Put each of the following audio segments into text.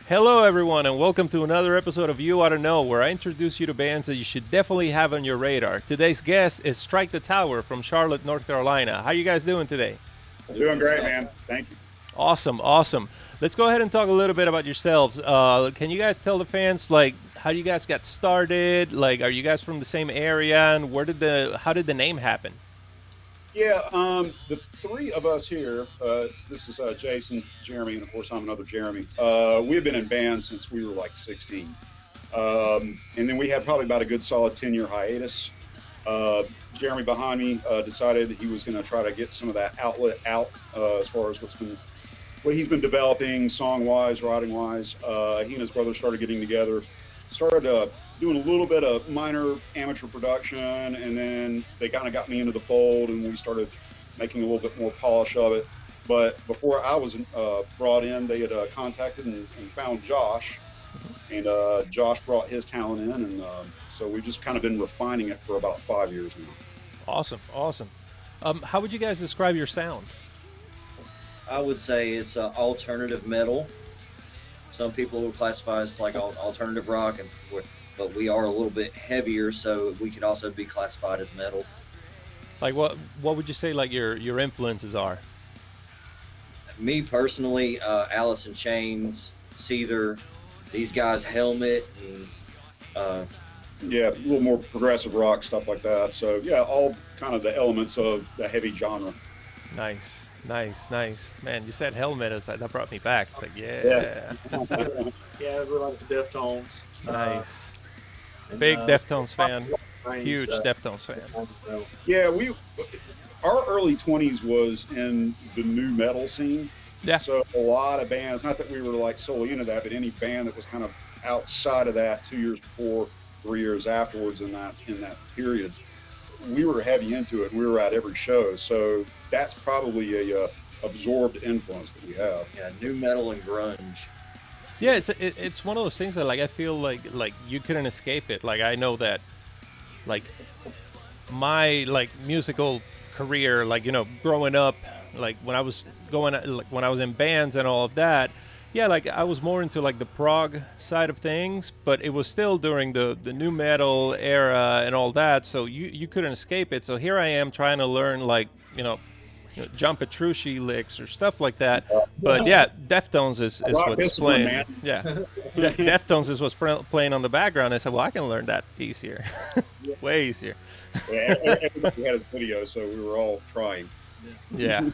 Hello, everyone, and welcome to another episode of You Oughta Know, where I introduce you to bands that you should definitely have on your radar. Today's guest is Strike the Tower from Charlotte, North Carolina. How you guys doing today? Doing great, man. Thank you. Awesome, awesome. Let's go ahead and talk a little bit about yourselves. Can you guys tell the fans how you guys got started? Are you guys from the same area, and how did the name happen? Yeah, the three of us here, this is Jason, Jeremy, and of course I'm another Jeremy. We have been in bands since we were like 16. And then we had probably about a good solid 10-year hiatus. Jeremy behind me decided he was going to try to get some of that outlet out as far as what he's been developing song-wise, writing-wise. He and his brother started getting together, started doing a little bit of minor amateur production, and then they kind of got me into the fold, and we started making a little bit more polish of it. But before I was brought in, they had contacted and found Josh, and Josh brought his talent in, and so we've just kind of been refining it for about 5 years now. Awesome, awesome. How would you guys describe your sound? I would say it's alternative metal. Some people will classify us like alternative rock, but we are a little bit heavier, so we could also be classified as metal. What would you say your influences are? Me personally, Alice in Chains, Seether, these guys, Helmet, and Yeah, a little more progressive rock, stuff like that. So yeah, all kind of the elements of the heavy genre. Nice, nice, nice. Man, you said Helmet, that brought me back. It's like, Yeah. Yeah, we like the Deftones. Nice. And, Big Deftones fan. Range, Huge Deftones fan. Yeah, our early 20s was in the new metal scene. Yeah. So a lot of bands, not that we were like solely into that, but any band that was kind of outside of that 2 years before, 3 years afterwards in that period, we were heavy into it. We were at every show. So that's probably a absorbed influence that we have. yeah, new metal and grunge. Yeah, it's one of those things that I feel like you couldn't escape it. I know that my musical career, growing up, when I was when I was in bands and all of that, yeah, I was more into the prog side of things, but it was still during the new metal era and all that, so you couldn't escape it. So here I am trying to learn John Petrucci licks or stuff like that. But yeah, Deftones is what's playing. Man. Yeah, Deftones is what's playing on the background. I said, well, I can learn that easier, way easier. Yeah, everybody had his video, so we were all trying. Yeah,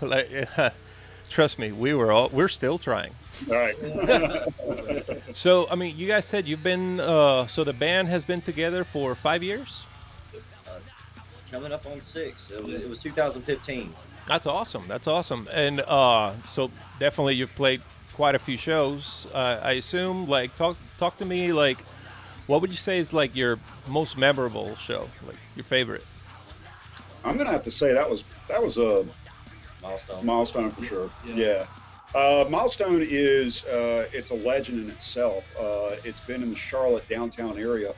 trust me, we're still trying. All right. So I mean, you guys said you've been so the band has been together for 5 years. Uh, Coming up on 6. It was 2015. That's awesome. That's awesome. And so definitely you've played quite a few shows. I assume. Talk to me. What would you say is your most memorable show? Your favorite? I'm gonna have to say that was a milestone for sure. Yeah. Milestone is it's a legend in itself. It's been in the Charlotte downtown area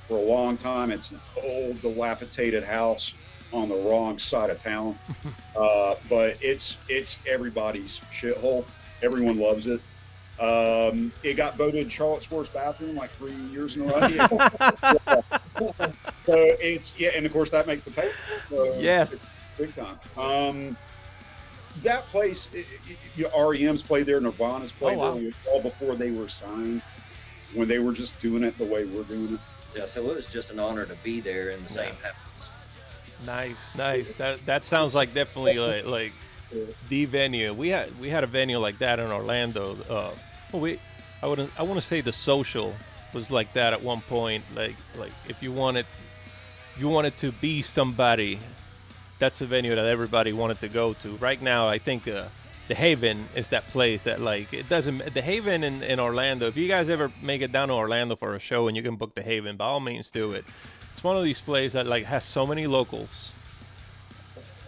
for a long time. It's an old, dilapidated house on the wrong side of town, but it's everybody's shithole. Everyone loves it. It got voted Charlotte's worst bathroom 3 years in a row. Yeah. So and of course that makes the paper. So Yes. it's big time. That place, REM's played there, Nirvana's played Oh, wow. there, all before they were signed, when they were just doing it the way we're doing it. Yeah, so it was just an honor to be there in the same house. Nice, nice. That sounds like definitely like the venue. We had a venue like that in Orlando. I want to say the Social was like that at one point. If you wanted to be somebody, that's a venue that everybody wanted to go to. Right now, I think the Haven is that place that it doesn't. The Haven in Orlando. If you guys ever make it down to Orlando for a show and you can book the Haven, by all means do it. It's one of these places that has so many locals.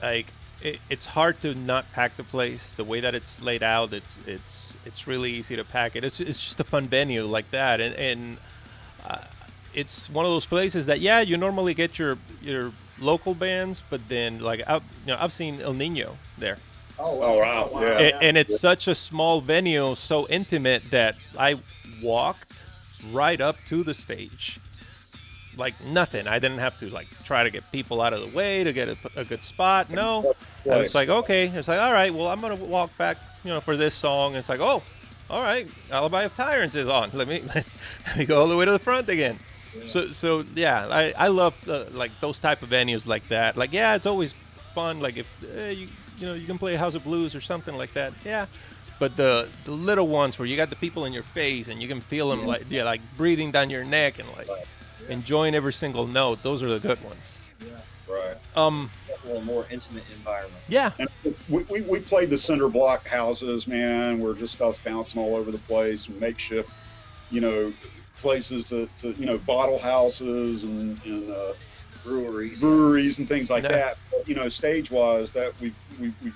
It's hard to not pack the place. The way that it's laid out, it's really easy to pack it. It's just a fun venue like that, and it's one of those places that you normally get your local bands, but then I've seen El Nino there. Oh wow, yeah. And it's such a small venue, so intimate that I walked right up to the stage. Like nothing. I didn't have to like try to get people out of the way to get a good spot. No, I was like, okay. It's like, all right. Well, I'm gonna walk back, for this song. It's like, oh, all right. Alibi of Tyrants is on. Let me let me go all the way to the front again. So yeah, I love like those type of venues like that. Like yeah, it's always fun. Like if you can play House of Blues or something like that. Yeah. But the little ones where you got the people in your face and you can feel them like breathing down your neck and like enjoying every single note. Those are the good ones. Right. A more intimate environment. Yeah. And we played the cinder block houses, man. We're just us bouncing all over the place, makeshift, places to bottle houses and breweries and things like that. But, stage wise, that we've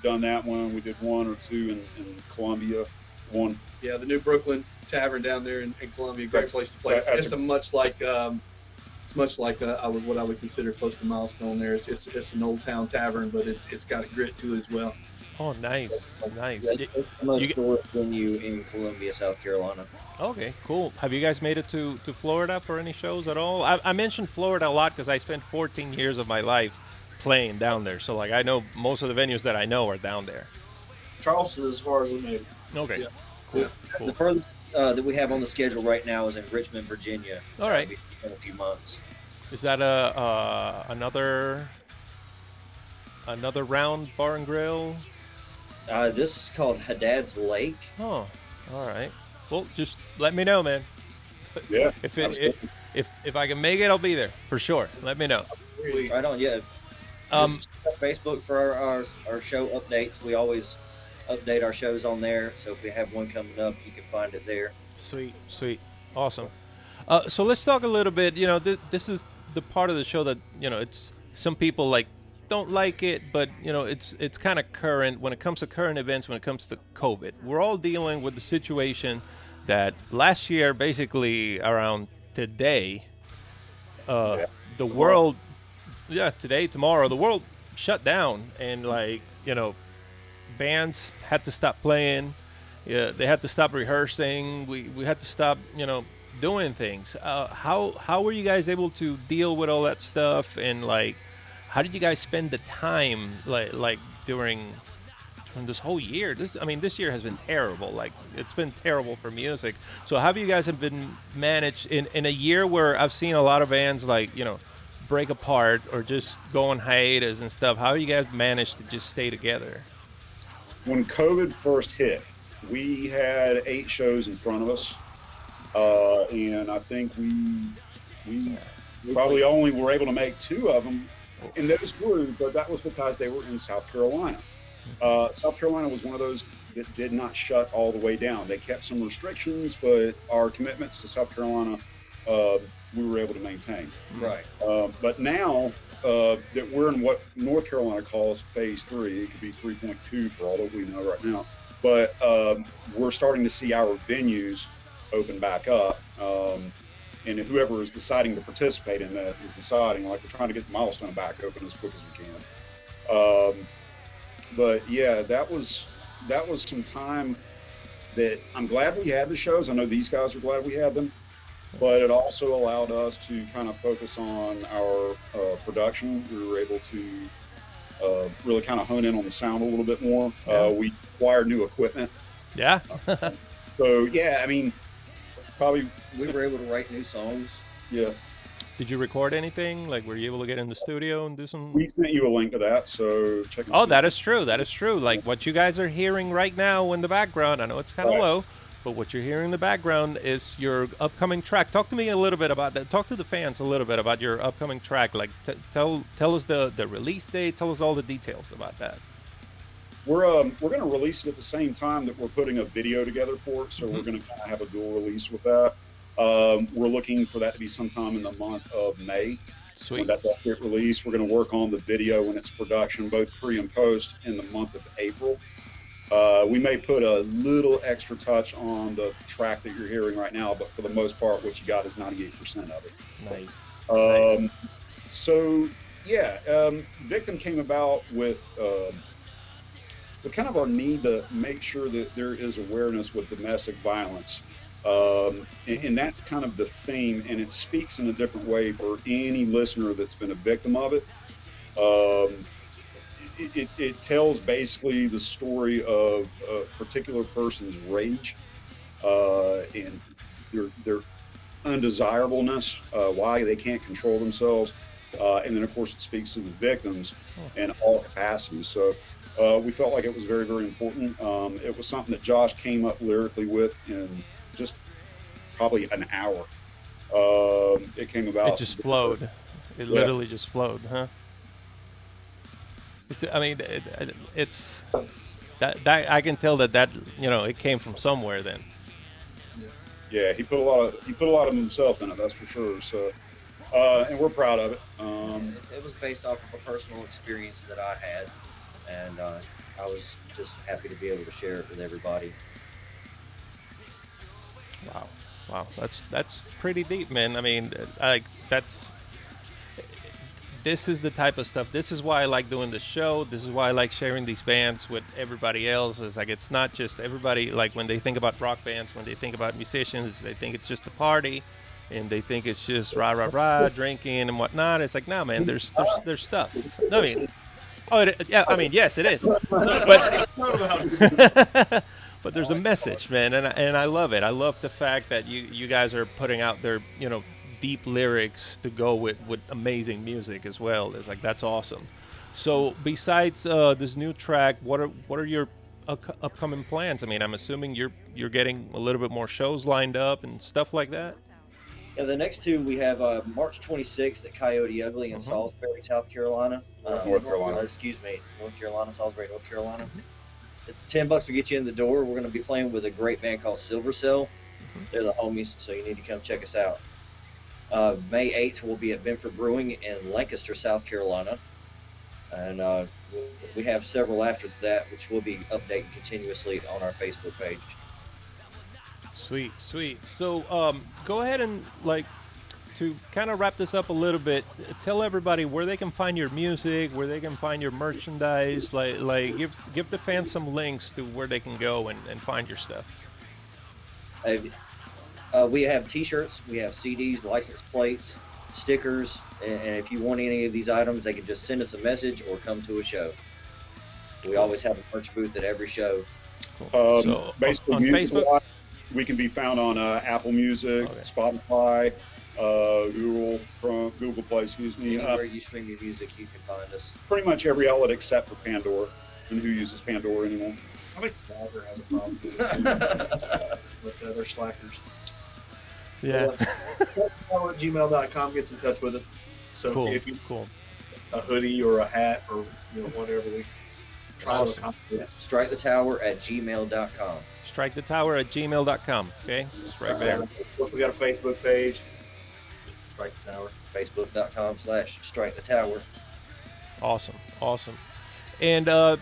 done that one. We did one or two in Columbia. One. Yeah, the New Brooklyn Tavern down there in Columbia, great place to play. It's much like what I would consider close to Milestone. There, it's an old town tavern, but it's got a grit to it as well. Oh, nice. It's the most tourist venue in Columbia, South Carolina. Okay, cool. Have you guys made it to Florida for any shows at all? I mentioned Florida a lot because I spent 14 years of my life playing down there. So like I know most of the venues that I know are down there. Charleston is as far as we made it. Okay, Yeah. cool. Yeah. Cool. The furthest that we have on the schedule right now is in Richmond, Virginia. All right. In a few months. Is that another round bar and grill? This is called Haddad's Lake. Oh, all right. Well, just let me know, man. Yeah. If I can make it, I'll be there for sure. Let me know. Right on, yeah. Just check out Facebook for our show updates. We always update our shows on there. So if we have one coming up, you can find it there. Sweet, awesome. So let's talk a little bit. This is the part of the show that it's some people like don't like it, but it's kind of current when it comes to current events. When it comes to COVID, we're all dealing with the situation that last year, basically around today, the world, today, tomorrow, the world shut down, and bands had to stop playing. Yeah, they had to stop rehearsing. We had to stop, doing things. How were you guys able to deal with all that stuff, and how did you guys spend the time during this whole year? This year has been terrible. Like it's been terrible for music. So how have you guys been managed in a year where I've seen a lot of bands break apart or just go on hiatus and stuff? How you guys managed to just stay together? When COVID first hit, we had 8 shows in front of us, and I think we probably only were able to make 2 of them, and those grew, but that was because they were in South Carolina. South Carolina was one of those that did not shut all the way down. They kept some restrictions, but our commitments to South Carolina, we were able to maintain. Right. But now that we're in what North Carolina calls phase 3, it could be 3.2 for all that we know right now. But we're starting to see our venues open back up. And whoever is deciding to participate in that is deciding, we're trying to get the Milestone back open as quick as we can. But yeah, that was some time that I'm glad we had the shows. I know these guys are glad we had them, but it also allowed us to kind of focus on our production. We were able to really kind of hone in on the sound a little bit more. We acquired new equipment. Yeah. So yeah, probably we were able to write new songs. Yeah. Did you record anything? Were you able to get in the studio and do some? We sent you a link to that, so check it out. Oh, that is true. What you guys are hearing right now in the background, I know it's kind of low, but what you're hearing in the background is your upcoming track. Talk to me a little bit about that. Talk to the fans a little bit about your upcoming track. Tell us the release date. Tell us all the details about that. We're going to release it at the same time that we're putting a video together for it, so we're going to kind of have a dual release with that. We're looking for that to be sometime in the month of May. Sweet. When that get released, we're going to work on the video and its production, both pre and post, in the month of April. We may put a little extra touch on the track that you're hearing right now, but for the most part, what you got is 98% of it. Nice. So yeah, Victim came about with kind of our need to make sure that there is awareness with domestic violence And that's kind of the theme, and it speaks in a different way for any listener that's been a victim of it. Um, it tells basically the story of a particular person's rage and their undesirableness, why they can't control themselves, and then of course it speaks to the victims in all capacities. So we felt like it was very, very important. It was something that Josh came up lyrically with in just probably an hour. It came about. It just flowed. It literally just flowed, huh? I mean, it's that I can tell that it came from somewhere. Then. Yeah, he put a lot of himself in it. That's for sure. So, and we're proud of it. It was based off of a personal experience that I had, and I was just happy to be able to share it with everybody. Wow, that's pretty deep, man. I mean, this is the type of stuff. This is why I like doing the show. This is why I like sharing these bands with everybody else. It's like it's not just everybody. Like when they think about rock bands, when they think about musicians, they think it's just a party, and they think it's just rah rah rah, drinking and whatnot. It's like, no, man. There's stuff. I mean, yeah. I mean, yes, it is. But but there's a message, man, and I love it. I love the fact that you guys are putting out their deep lyrics to go with amazing music as well. It's like that's awesome. So besides this new track, what are your upcoming plans? I mean, I'm assuming you're getting a little bit more shows lined up and stuff like that. Yeah, the next two we have March 26th at Coyote Ugly in Salisbury, South Carolina. North Carolina. Excuse me, North Carolina, Salisbury, North Carolina. It's $10 to get you in the door. We're going to be playing with a great band called Silver Cell. They're the homies, so you need to come check us out. May 8th, we'll be at Benford Brewing in Lancaster, South Carolina. And we have several after that, which we'll be updating continuously on our Facebook page. Sweet. So go ahead and, to kind of wrap this up a little bit, tell everybody where they can find your music, where they can find your merchandise, give the fans some links to where they can go and find your stuff. We have t-shirts, we have CDs, license plates, stickers, and if you want any of these items, they can just send us a message or come to a show. We always have a merch booth at every show. Cool. So basically, on Facebook, we can be found on Apple Music, Spotify, Google Play, excuse me. Anywhere you stream your music, you can find us. Pretty much every outlet except for Pandora. And who uses Pandora anymore? I think Swagger has a problem with other slackers. Yeah. gmail.com gets in touch with it. So cool. if you a hoodie or a hat or whatever, we try to accomplish. StrikeTheTower@gmail.com. StrikeTheTower@gmail.com. Okay, just right there. We got a Facebook page. Strike the Tower. Facebook.com/StrikeTheTower. Awesome. And to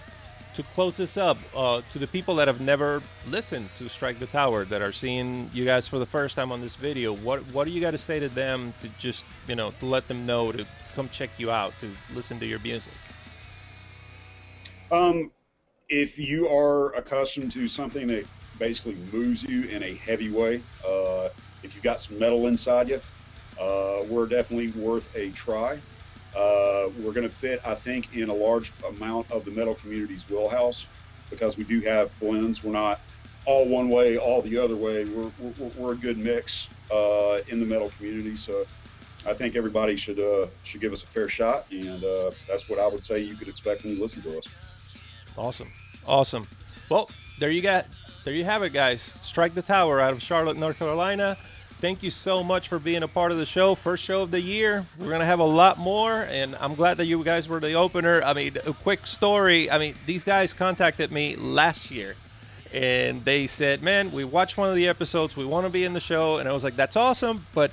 close this up, to the people that have never listened to Strike the Tower, that are seeing you guys for the first time on this video, what do you got to say to them to just, to let them know to come check you out, to listen to your music? If you are accustomed to something that basically moves you in a heavy way, if you've got some metal inside you, we're definitely worth a try. We're going to fit, I think, in a large amount of the metal community's wheelhouse, because we do have blends. We're not all one way, all the other way. We're a good mix in the metal community. So I think everybody should give us a fair shot, and that's what I would say you could expect when you listen to us. Awesome. Well, there you have it, guys. Strike the Tower out of Charlotte, North Carolina. Thank you so much for being a part of the show. First show of the year. We're going to have a lot more, and I'm glad that you guys were the opener. I mean, a quick story. I mean, these guys contacted me last year, and they said, man, we watched one of the episodes. We want to be in the show. And I was like, that's awesome, but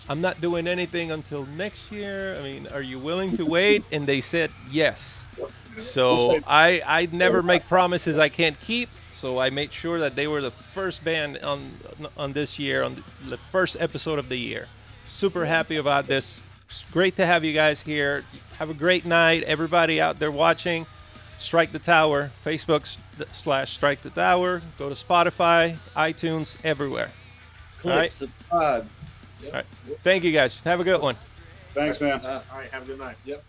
I'm not doing anything until next year. I mean, are you willing to wait? And they said yes. So I never make promises I can't keep. So I made sure that they were the first band on this year, on the first episode of the year. Super happy about this. It's great to have you guys here. Have a great night. Everybody out there watching, Strike the Tower, Facebook /Strike the Tower. Go to Spotify, iTunes, everywhere. Click, right. subscribe. Yep. All right. Thank you guys. Have a good one. Thanks, man. All right, have a good night. Yep.